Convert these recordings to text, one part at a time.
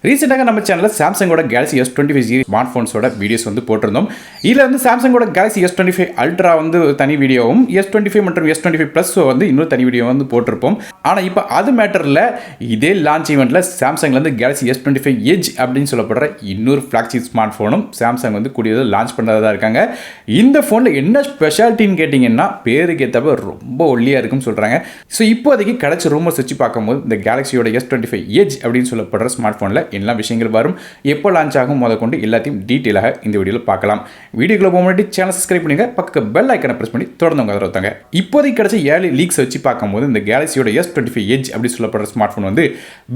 ரீசெண்டாக நம்ம சேனலில் சாம்சங்கோட Galaxy S25 சீரிஸ் ஸ்மார்ட் ஃபோன்ஸோட வீடியோஸ் வந்து போட்டிருந்தோம். இதில் வந்து சாம்சங்கோட Galaxy S25 Ultra வந்து தனி வீடியோவும் S25 மற்றும் S25 Plus வந்து இன்னொரு தனி வீடியோ வந்து போட்டிருப்போம். ஆனால் இப்போ அது மேட்டரில் இதே லான்ச் ஈவெண்ட்டில் சாம்சங்லேருந்து Galaxy S25 Edge அப்படின்னு சொல்லப்படுற இன்னொரு ஃப்ளாக்ஷிப் ஸ்மார்ட் ஃபோனும் சாம்சங் வந்து கூடியது லான்ச் பண்ணுறதா இருக்காங்க. இந்த ஃபோனில் என்ன ஸ்பெஷாலிட்டின்னு கேட்டிங்கன்னா பேருக்கு ஏற்றப்ப ரொம்ப ஒல்லியாக இருக்குன்னு சொல்கிறாங்க. ஸோ இப்போதைக்கு கிடைச்ச ரூமர்ஸ் வச்சு பார்க்கும்போது இந்த Galaxyயோட S25 Edge அப்படின்னு சொல்லப்படுற ஸ்மார்ட் ஃபோனில் எல்லா விஷயங்கள் வரும், எப்போ லான்ச் ஆகும் முதற்கொண்டு எல்லாத்தையும் டீட்டெயிலாக இந்த வீடியோவில் பார்க்கலாம். வீடியோக்குள்ள போக முன்னாடி சேனல் சப்ஸ்கிரைப் பண்ணுங்க, பக்கத்து பெல் ஐக்கனை பிரஸ் பண்ணி தொடர்ந்து உங்க ஆதரவு தாங்க. இப்போதைக்கு கிடைச்ச ஏர்லி லீக்ஸ் வச்சு பார்க்கும்போது இந்த Galaxyயோட S25 Edge அப்படி சொல்லப்படுற ஸ்மார்ட் ஃபோன் வந்து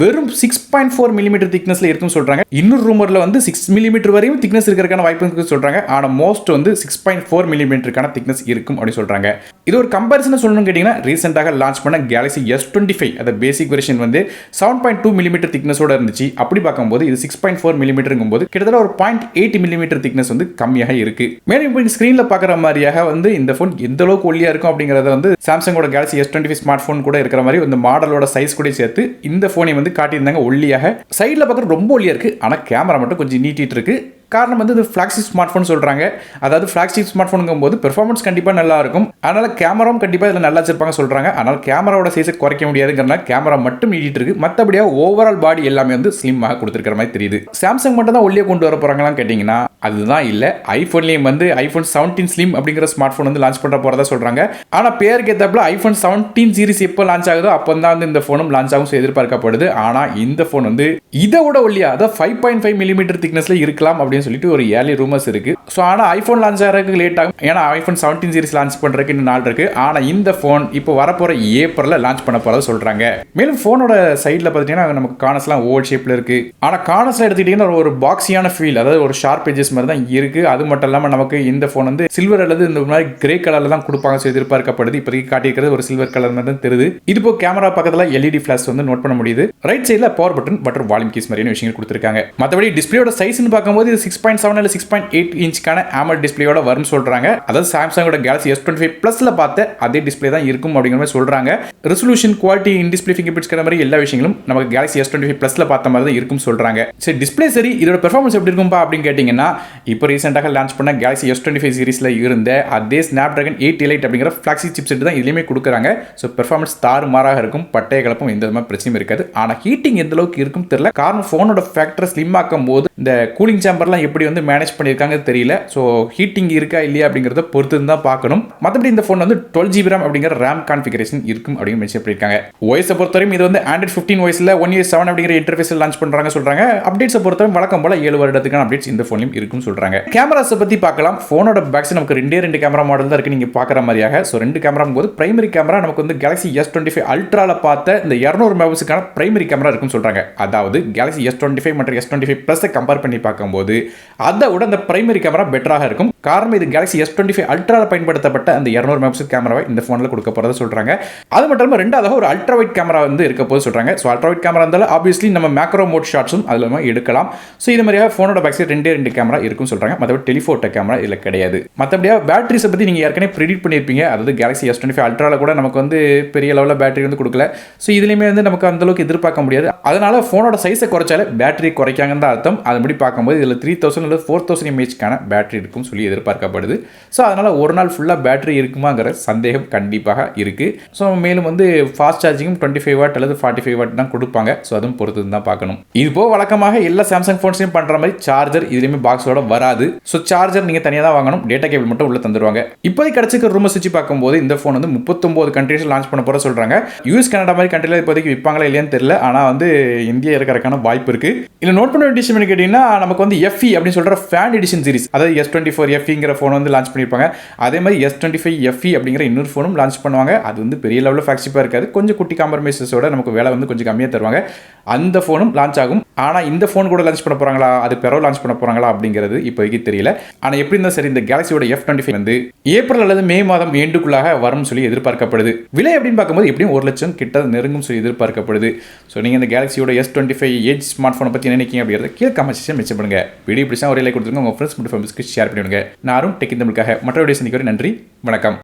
வெறும் 6.4 மில்லிமீட்டர் திக்னஸ்ல இருக்குன்னு சொல்றாங்க. இன்னொரு ரூமர்ல வந்து 6 மில்லிமீட்டர் வரையும் திக்னஸ் இருக்கிறதுக்கான வாய்ப்பு இருக்குன்னு சொல்றாங்க. ஆனால் மோஸ்ட் வந்து 6.4 மில்லிமீட்டருக்கான திக்னஸ் இருக்கும் அப்படின்னு சொல்றாங்க. இது ஒரு கம்பேரிசன் சொல்லணும்னு கேட்டீங்கன்னா ரீசெண்டாக லான்ச் பண்ண Galaxy S25 அந்த பேசிக் வெர்ஷன் வந்து 7.2 மில்லிமீட்டர் திக்னஸோட இருந்துச்சு. அப்படி பார்க்கும்போது இது 6.4 மில்லிமீட்டருங்கும் போது கிட்டத்தட்ட ஒரு 0.8 மில்லிமீட்டர் திக்னஸ் வந்து கம்மியாக இருக்கு. மேலும் இப்போ ஸ்கிரீன்ல பார்க்குற மாதிரியாக வந்து இந்த ஃபோன் எந்த அளவுக்கு ஒல்லியா இருக்கும் அப்படிங்கறத வந்து சாம்சங்கோட Galaxy S25 ஸ்மார்ட் ஃபோன் கூட இருக்கிற மாதிரி இந்த மாடலோட சைஸ் கூட சேர்த்து இந்த ஃபோனை வந்து காட்டியிருந்தாங்க ஒல்லியாக. சைடில் பார்க்குறது ரொம்ப ஒல்லியா இருக்கு, ஆனால் கேமரா மட்டும் கொஞ்சம் நீட்டிட்டு இருக்கு. காரணம் வந்து இது ஃப்ளாக்ஷிப் ஸ்மார்ட் ஃபோன் சொல்கிறாங்க. அதாவது ஃப்ளாக்ஷிப் ஸ்மார்ட் ஃபோனுங்கும் போது பெர்ஃபார்மன்ஸ் கண்டிப்பாக நல்லா இருக்கும், அதனால் கேமராவும் கண்டிப்பாக இதில் நல்லா வச்சிருப்பாங்க சொல்கிறாங்க. ஆனால் கேமராவோட சைஸை குறைக்க முடியாதுங்கிறனால கேமரா மட்டும் நீட்டிட்டு இருக்கு. மற்றபடியாக ஓவரால் பாடி எல்லாமே வந்து ஸ்லிம்மாக கொடுத்துருக்கிற மாதிரி தெரியுது. சாம்சங் மட்டும் தான் ஒல்லியாக கொண்டு வர போகிறாங்களான்னு கேட்டிங்கன்னா அதுதான் இல்லை. ஐஃபோன்லேயும் வந்து iPhone 17 ஸ்லிம் அப்படிங்கிற ஸ்மார்ட் ஃபோன் வந்து லான்ச் பண்ணுற போகிறதா சொல்கிறாங்க. ஆனால் பேருக்கு ஏற்றப்பல iPhone 17 சீரிஸ் எப்போ லான்ச் ஆகுதோ அப்போ தான் வந்து இந்த ஃபோனும் லான்ச் ஆகும் எதிர்பார்க்கப்படுது. ஆனால் இந்த ஃபோன் வந்து இதை விட ஒல்லியாக அதாவது 5.5 மில்லிமீட்டர் திக்னஸ்ல இருக்கலாம் அப்படின்னு சொல்லிட்டு ஒரு ஏர்லி ரூமர்ஸ் இருக்கு. ஸோ ஆனால் ஐஃபோன் லான்ச் ஆகிறதுக்கு லேட் ஆகும், ஏன்னா iPhone 17 சீரிஸ் லான்ச் பண்ணுறதுக்கு இன்னும் நாள் இருக்கு. ஆனால் இந்த ஃபோன் இப்போ வரப்போகிற ஏப்ரலில் லான்ச் பண்ண போகிறதா சொல்கிறாங்க. மேலும் ஃபோனோட சைடில் பார்த்துட்டீங்கன்னா நமக்கு கார்னர்ஸ்லாம் ஓவல் ஷேப்பில் இருக்கு. ஆனால் கார்னர்ஸ்ல எடுத்துக்கிட்டீங்கன்னா ஒரு பாக்ஸியான ஃபீல், அதாவது ஒரு ஷார்ப் எட்ஜஸ் மாதிரி தான் இருக்கு. அது மட்டும் இல்லாமல் நமக்கு இந்த ஃபோன் வந்து சில்வர் அல்லது இந்த மாதிரி கிரே கலர்ல தான் கொடுப்பாங்க எதிர்பார்க்கப்படுது. இப்போதைக்கு காட்டியிருக்கிறது ஒரு சில்வர் கலர் மாதிரி தான் தெரியுது. இது போ கேமரா பக்கத்தில் LED ஃபிளாஷ் வந்து நோட் பண்ண முடியுது. ரைட் சைடில் பவர் பட்டன் வால்யூம் கீஸ் மாதிரியான விஷயங்கள் கொடுத்துருக்காங்க. மற்றபடி டிஸ்பிளேயோட சைஸ்னு பார்க்கும்போது இது 6.7 அல்லது 6.8 இன்ச்க்கான AMOLED டிஸ்பிளேயோட வரும் சொல்றாங்க. அதாவது சாம்சங்கோட Galaxy S25 Plusல பார்த்த அதே டிஸ்பிளே தான் இருக்கும் அப்படிங்கிற மாதிரி சொல்றாங்க. ரெசல்யூஷன், குவாலிட்டி, இன் டிஸ்பிளே ஃபிங்கர்பிரிண்ட்ஸ் மாதிரி எல்லா விஷயங்களும் நமக்கு Galaxy S25 Plusல பார்த்த மாதிரி தான் இருக்கும் சொல்றாங்க. சரி, டிஸ்பிளே சரி, இதோட பெர்ஃபார்மன்ஸ் எப்படி இருக்கும்பா அப்படின்னு கேட்டீங்கன்னா இப்போ ரீசெண்டாக லான்ச் பண்ண Galaxy S25 சீரிஸ்ல இருந்த அதே Snapdragon 8 Elite அப்படிங்கிற ஃபிளாக்ஷிப் சிப்செட் தான் இதுலயுமே கொடுக்குறாங்க. ஸோ பெர்ஃபார்மன்ஸ் தாறுமாறாக இருக்கும், பட்டைய கலப்பும் எந்த விதமான பிரச்சனையும் இருக்காது. ஆனால் ஹீட்டிங் எந்த அளவுக்கு இருக்கும் தெரியல. காரணம் ஃபோனோட ஃபேக்டரை ஸ்லிம் ஆக்கும் போது இந்த கூலிங் சேம்பர்லாம் எப்படி வந்து மேனேஜ் பண்ணியிருக்காங்க தெரியல. ஸோ ஹீட்டிங் இருக்கா இல்லையா அப்படிங்கிறத பொறுத்து தான் பார்க்கணும். மற்றபடி இந்த ஃபோன் வந்து 12 GB RAM அப்படிங்கிற ரேம் கான்ஃபிகரேஷன் இருக்கும் அப்படின்னு மென்ஷன் பண்ணியிருக்காங்க. OS பொறுத்தவரையும் இது வந்து Android 15 OSல 1UI7 அப்படிங்கிற இன்டர்ஃபேஸ் லான்ச் பண்றாங்க சொல்றாங்க. அப்டேட்ஸை பொறுத்தவரை வழக்கம் போல 7 வருடத்துக்கான அப்டேட்ஸ் இந்த ஃபோன்லையும் இருக்கும் சொல்றாங்க. கேமராஸை பத்தி பார்க்கலாம். ஃபோனோட பேக்ஸ் நமக்கு ரெண்டு கேமரா மாடல் தான் இருக்கு நீங்க பார்க்குற மாதிரியாக. ஸோ 2 கேமரா போது பிரைமரி கேமரா நமக்கு வந்து Galaxy S25 Ultraல பார்த்த இந்த 200 மெகாபிக்சலுக்கான பிரைமரி கேமரா இருக்குன்னு சொல்றாங்க. அதாவது Galaxy S25 மற்றும் S25 Plus கம்பேர் பண்ணி பார்க்கும்போது அதை விட அந்த பிரைமரி கேமரா பெட்டராக இருக்கும். காரணம் இது Galaxy S25 Ultraல பயன்படுத்தப்பட்ட அந்த 200 மெகாபிக்சல் கேமராவை இந்த ஃபோனில் கொடுக்க போறதா சொல்றாங்க. அது மட்டும் இல்லாமல் ரெண்டாவது ஒரு அல்ட்ரா வைட் கேமரா வந்து இருக்க போது சொல்றாங்க. ஸோ அல்ட்ரா வைட் கேமரா இருந்தாலும் ஆப்வியஸ்லி நம்ம மேக்ரோ மோட் ஷாட்ஸும் அதில் நம்ம எடுக்கலாம். ஸோ இது மாதிரியாக ஃபோனோட பேக் சைடு ரெண்டு கேமரா இருக்கும் சொல்றாங்க. மற்றபடி டெலிஃபோட்டோ கேமரா இதில் கிடையாது. மற்றபடியாக பேட்டரிஸை பற்றி நீங்கள் ஏற்கனவே ப்ரிடிக்ட் பண்ணியிருப்பீங்க. அதாவது Galaxy S25 Ultraல கூட நமக்கு வந்து பெரிய லெவலில் பேட்டரி வந்து கொடுக்கல. ஸோ இதுலையுமே வந்து நமக்கு அந்த அளவுக்கு எதிர்பார்க்க முடியாது. அதனால ஃபோனோட சைஸை குறைச்சாலே பேட்டரி குறைக்காங்கன்னு தான் அர்த்தம். அதுபடி பார்க்கும்போது இதில் 3000 அல்லது 4000 mAhக்கான பேட்டரி இருக்கும் சொல்லி எதிர்பார்க்கப்படுது. ஸோ அதனால ஒரு நாள் ஃபுல்லாக பேட்டரி இருக்குமாங்கிற சந்தேகம் கண்டிப்பாக இருக்கு. ஸோ மேலும் வந்து ஃபாஸ்ட் சார்ஜிங்கும் 25 வாட் அல்லது 45 வாட் தான் கொடுப்பாங்க. ஸோ அதுவும் பொறுத்து தான் பார்க்கணும். இது போக வழக்கமாக எல்லா சாம்சங் ஃபோன்ஸையும் பண்ற மாதிரி சார்ஜர் இதுலையுமே பாக்ஸோட வராது. ஸோ சார்ஜர் நீங்கள் தனியாக தான் வாங்கணும், டேட்டா கேபிள் மட்டும் உள்ள தந்துருவாங்க. இப்போதைக்கு கிடைச்சிருக்க ரூமர்ஸ் வச்சு பார்க்கும்போது இந்த ஃபோன் வந்து 39 கண்ட்ரீஸ் லான்ச் பண்ண போற சொல்றாங்க. யூஎஸ், கனடா மாதிரி கண்ட்ரில இப்போதைக்கு விற்பாங்களா இல்லையான்னு தெரியல. ஆனால் வந்து இந்தியா இருக்கிறதுக்கான வாய்ப்பு இருக்கு. இதில் நோட் பண்ண வேண்டிய விஷயம் கேட்டீங்கன்னா நமக்கு வந்து FE அப்படின்னு சொல்ற ஃபேன் எடிஷன் சீரிஸ், அதாவது S24 FEங்கிற ஃபோன் வந்து லான்ச் பண்ணியிருப்பாங்க. அதே மாதிரி S25 FE அப்படிங்கிற இன்னொரு ஃபோனும் லான்ச் பண்ணுவாங்க. அது வந்து பெரிய லெவலில் ஃபிளாக்ஷிப்பாக இருக்காது, கொஞ்சம் குட்டி காம்ப்ரமைசஸோட நமக்கு வேலை வந்து கொஞ்சம் கம்மியாக தருவாங்க. அந்த ஃபோனும் லான்ச் ஆகும். ஆனால் இந்த ஃபோன் கூட லான்ச் பண்ண போறாங்களா, அது பெரோ லான்ச் பண்ண போறாங்களா அப்படிங்கிறது இப்போதைக்கு தெரியல. ஆனால் எப்படி இருந்தாலும் சரி இந்த Galaxyயோட S25 வந்து ஏப்ரல் அல்லது மே மாதம் எண்டுக்குள்ளாக வரும் சொல்லி எதிர்பார்க்கப்படுது. விலை அப்படின்னு பார்க்கும்போது எப்படியும் 1 லட்சம் கிட்ட நெருங்கும் சொல்லி எதிர்பார்க்கப்படுது. ஸோ நீங்கள் இந்த Galaxyயோட S25 Edge ஸ்மார்ட் ஃபோனை பற்றி நினைக்கிறீங்க அப்படிங்கிறத கீழே கமெண்ட் செக்ஷன் மென்ஷன் பண்ணுங்க. வீடியோ பிடிச்சா ஒரு லைக் கொடுத்துருங்க, உங்கள் ஃப்ரெண்ட்ஸ் மற்றும் ஃபேமிலிஸ்க்கு ஷேர் பண்ணிவிடுங்க. நானும் டெக் தமிழுக்காக மற்ற வீடியோஸ் நினைக்கிறேன். நன்றி, வணக்கம்.